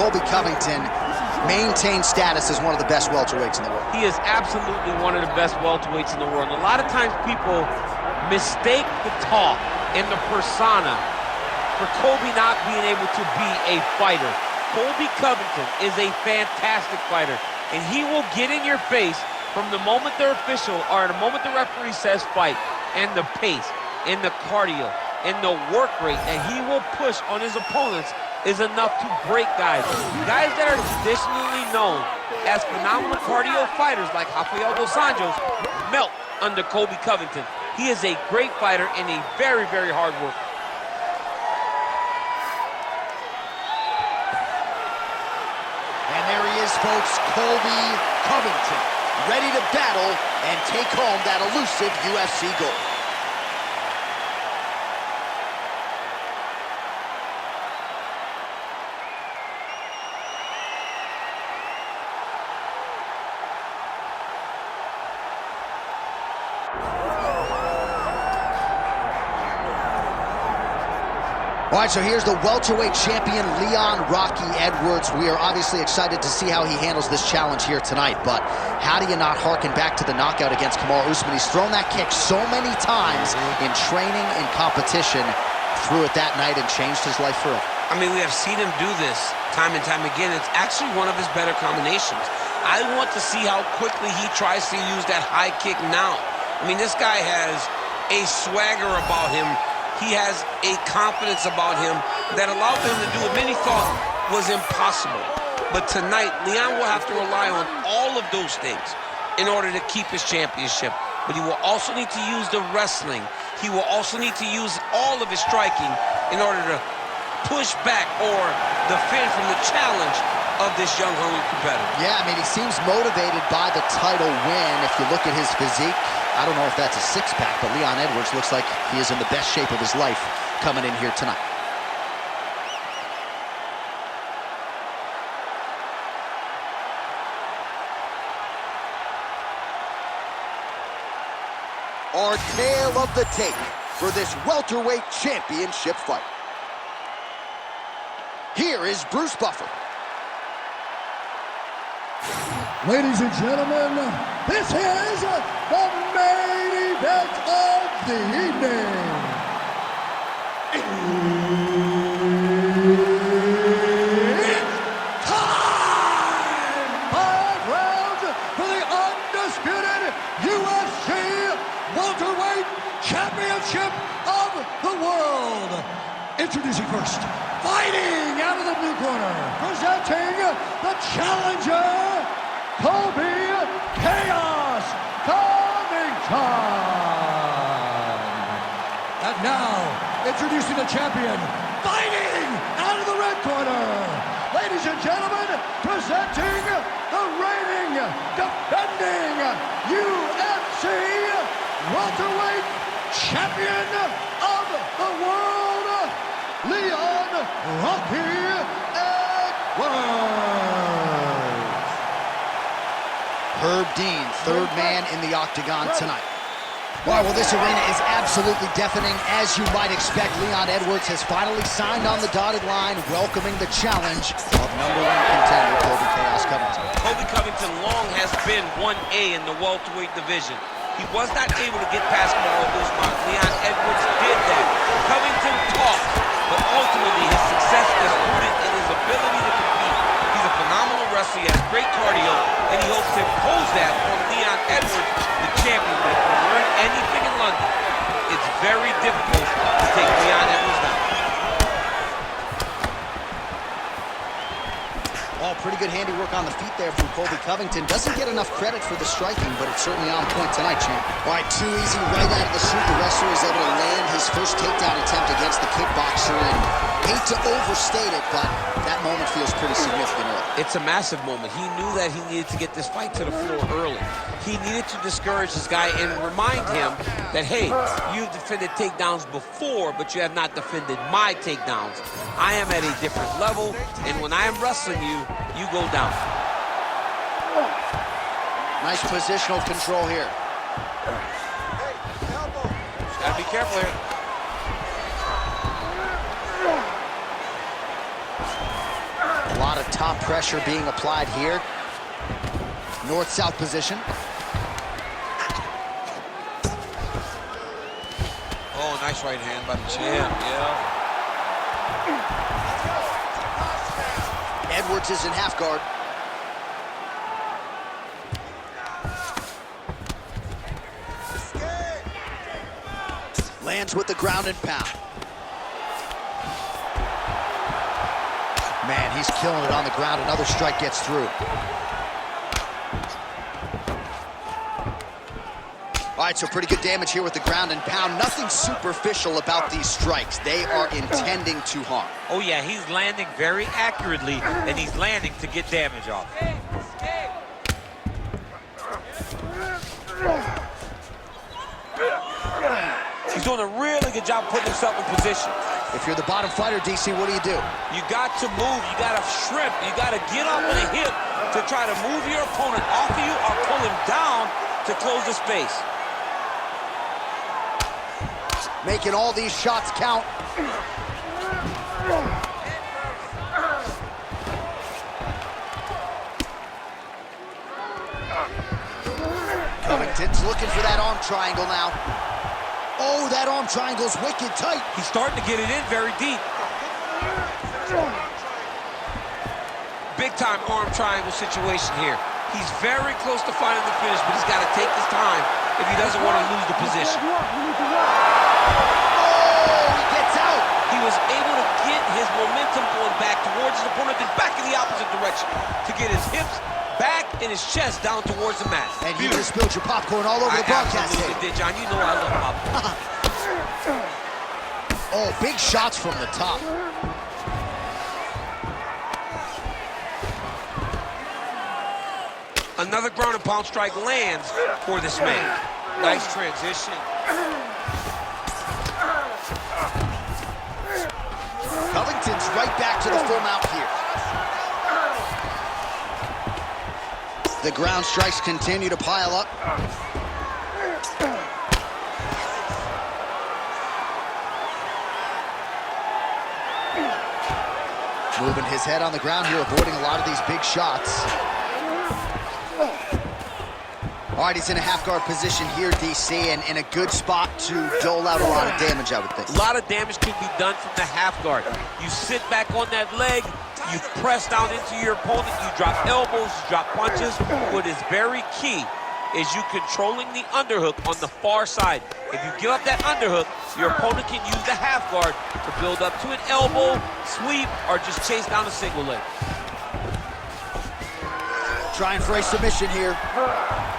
Colby Covington maintain status as one of the best welterweights in the world? He is absolutely one of the best welterweights in the world. A lot of times people mistake the talk and the persona for Colby not being able to be a fighter. Colby Covington is a fantastic fighter, and he will get in your face from the moment the official or the moment the referee says fight, and the pace, and the cardio, and the work rate that he will push on his opponents is enough to break guys. Guys that are traditionally known as phenomenal cardio fighters like Rafael dos Anjos melt under Colby Covington. He is a great fighter and a very, very hard worker. And there he is, folks, Colby Covington, ready to battle and take home that elusive UFC gold. All right, so here's the welterweight champion, Leon Rocky Edwards. We are obviously excited to see how he handles this challenge here tonight, but how do you not harken back to the knockout against Kamaru Usman? He's thrown that kick so many times in training and competition, threw it that night and changed his life forever. I mean, we have seen him do this time and time again. It's actually one of his better combinations. I want to see how quickly he tries to use that high kick now. I mean, this guy has a swagger about him. He has a confidence about him that allowed him to do what many thought was impossible. But tonight, Leon will have to rely on all of those things in order to keep his championship. But he will also need to use the wrestling. He will also need to use all of his striking in order to push back or defend from the challenge of this young, hungry competitor. Yeah, I mean, he seems motivated by the title win. If you look at his physique, I don't know if that's a six-pack, but Leon Edwards looks like he is in the best shape of his life coming in here tonight. Our tale of the tape for this welterweight championship fight. Here is Bruce Buffer. Ladies and gentlemen, this is the main event of the evening. It's time! 5 rounds for the undisputed UFC welterweight championship of the world. Introducing first, fighting out of the blue corner, presenting the challenger, Colby Chaos Covington. And now, introducing the champion, fighting out of the red corner. Ladies and gentlemen, presenting the reigning, defending UFC welterweight champion of the world, Leon Rocky Edwards. Herb Dean, third man in the octagon tonight. All right, well, this arena is absolutely deafening. As you might expect, Leon Edwards has finally signed on the dotted line, welcoming the challenge of #1 contender, Colby Chaos Covington. Colby Covington long has been 1A in the welterweight division. He was not able to get past Kamaru Usman. Leon Edwards did that. Covington talks, but ultimately his success is rooted in his ability to compete. He's a phenomenal wrestler, he has great cardio, and he hopes to impose that on Leon Edwards, the champion. But if we learn anything in London, it's very difficult to take Leon Edwards down. Oh, pretty good handiwork on the feet there from Colby Covington. Doesn't get enough credit for the striking, but it's certainly on point tonight, champ. All right, too easy right out of the chute. The wrestler is able to land his first takedown attempt against the kickboxer, and hate to overstate it, but that moment feels pretty significant early. It's a massive moment. He knew that he needed to get this fight to the floor early. He needed to discourage this guy and remind him that, hey, you've defended takedowns before, but you have not defended my takedowns. I am at a different level, and when I am wrestling you, you go down. Nice positional control here. Gotta be careful here. A lot of top pressure being applied here. North-south position. Oh, nice right hand by the champ, yeah. Edwards is in half guard. Lands with the ground and pound. Man, he's killing it on the ground. Another strike gets through. All right, so pretty good damage here with the ground and pound. Nothing superficial about these strikes. They are intending to harm. Oh, yeah, he's landing very accurately, and he's landing to get damage off. He's doing a really good job putting himself in position. If you're the bottom fighter, DC, what do? You got to move. You got to shrimp. You got to get up on a hip to try to move your opponent off of you or pull him down to close the space. Making all these shots count. Covington's looking for that arm triangle now. Oh, that arm triangle's wicked tight. He's starting to get it in very deep. Big-time arm triangle situation here. He's very close to finding the finish, but he's got to take his time if he doesn't want to lose the position. Oh, he gets out. He was able to get his momentum going back towards his opponent, then back in the opposite direction to get his hips back and his chest down towards the mat. And you just spilled your popcorn all over the broadcast. I absolutely did, John. You know I love popcorn. Oh, big shots from the top. Another ground and pound strike lands for this man. Nice transition. Covington's right back to the full mount here. The ground strikes continue to pile up. Moving his head on the ground here, avoiding a lot of these big shots. All right, he's in a half-guard position here, DC, and in a good spot to dole out a lot of damage, I would think. A lot of damage can be done from the half guard. You sit back on that leg, you press down into your opponent, you drop elbows, you drop punches. What is very key is you controlling the underhook on the far side. If you give up that underhook, your opponent can use the half guard to build up to an elbow, sweep, or just chase down a single leg. Trying for a submission here.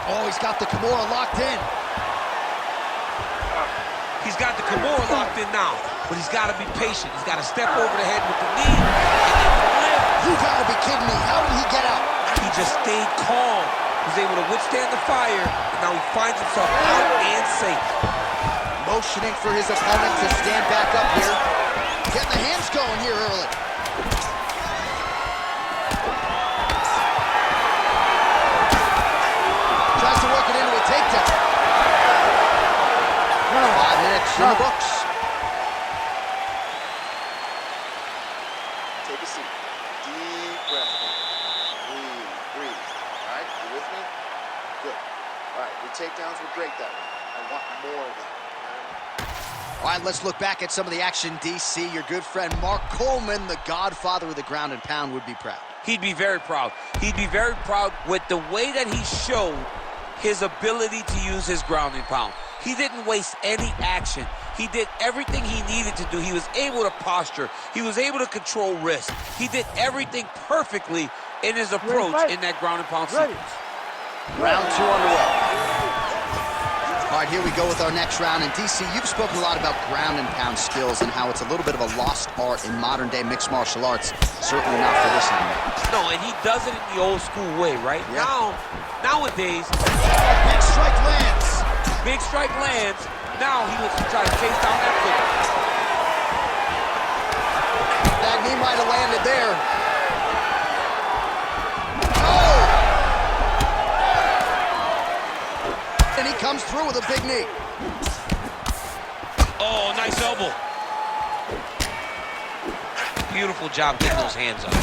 Oh, he's got the Kimura locked in. He's got the Kimura locked in now, but he's got to be patient. He's got to step over the head with the knee and then lift. You gotta be kidding me. How did he get out? He just stayed calm. He was able to withstand the fire, and now he finds himself out and safe. Motioning for his opponent to stand back up here. Getting the hands going here early. Tries to work it into a takedown. 5 minutes in the books. Take a seat. Deep breath. Breathe, breathe. All right, you with me? Good. All right, your takedowns were great that one. I want more of that. All right, let's look back at some of the action, DC. Your good friend Mark Coleman, the godfather of the ground and pound, would be proud. He'd be very proud. He'd be very proud with the way that he showed his ability to use his ground and pound. He didn't waste any action. He did everything he needed to do. He was able to posture. He was able to control wrist. He did everything perfectly in his approach in that ground and pound sequence. Round 2 underway. All right, here we go with our next round. And DC, you've spoken a lot about ground and pound skills and how it's a little bit of a lost art in modern day mixed martial arts. Certainly not for this one. No, and he does it in the old school way, right? Yeah. Nowadays, Big strike lands. big strike lands. Now he looks to try to chase down that foot. That knee might have landed there. Oh! And he comes through with a big knee. Oh, nice elbow. Beautiful job getting those hands up.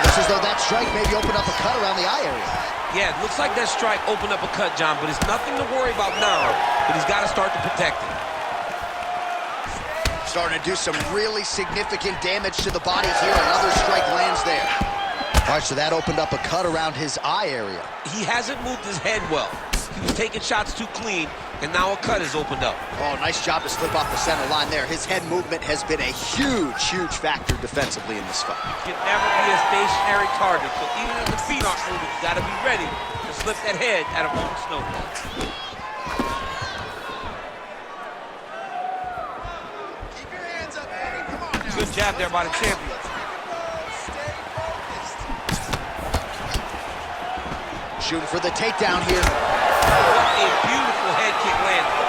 Looks as though that strike maybe opened up a cut around the eye area. Yeah, it looks like that strike opened up a cut, John, but it's nothing to worry about now, but he's got to start to protect it. Starting to do some really significant damage to the body here. Another strike lands there. All right, so that opened up a cut around his eye area. He hasn't moved his head well. He was taking shots too clean, and now a cut has opened up. Oh, nice job to slip off the center line there. His head movement has been a huge factor defensively in this fight. You can never be a stationary target, so even if the feet aren't moving, you got to be ready to slip that head at a moment's notice. Keep your hands up, Eddie. Come on now. Good jab there by the champion. Shooting for the takedown here. What a beautiful head kick landed.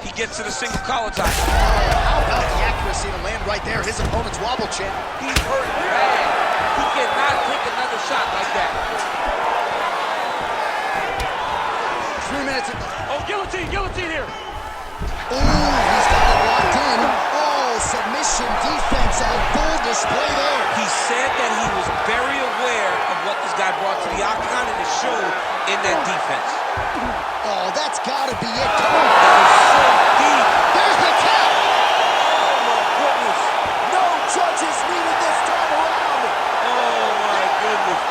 He gets to the single collar tie. How about the accuracy to land right there? His opponent's wobble chin. He's hurt bad. He cannot take another shot like that. 3 minutes. Oh, guillotine here. Ooh, he's got it locked in. Oh, submission defense on full display there. He said that he was very aware of what this guy brought to the octagon, and it showed in that defense. Oh, that's got to be it. Come on. That was so deep. There's the tap. Oh, my goodness. No judges needed this time around. Oh, my goodness.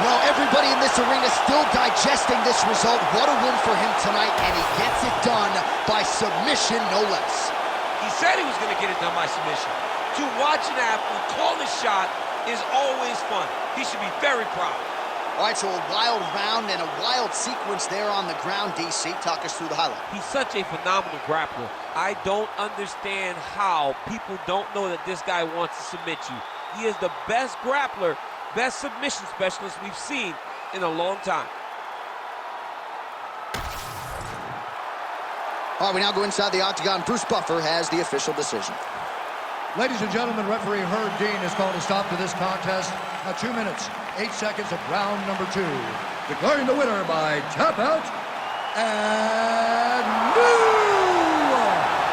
Well, everybody in this arena still digesting this result. What a win for him tonight, and he gets it done by submission, no less. He said he was going to get it done by submission. To watch an athlete call his shot is always fun. He should be very proud. All right, so a wild round and a wild sequence there on the ground. DC, talk us through the highlight. He's such a phenomenal grappler. I don't understand how people don't know that this guy wants to submit you. He is the best grappler, best submission specialist we've seen in a long time. All right, we now go inside the octagon. Bruce Buffer has the official decision. Ladies and gentlemen, referee Herb Dean has called a stop to this contest at 2 minutes, 8 seconds of round number 2. Declaring the winner by tap out and new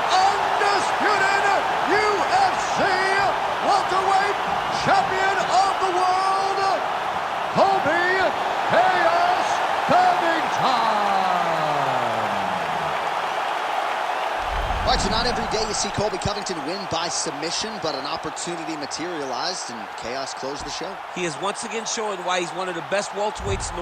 undisputed UFC welterweight champion of the world, Colby Chaos Covington. All right, so not every day you see Colby Covington win by submission, but an opportunity materialized and Chaos closed the show. He is once again showing why he's one of the best welterweights in the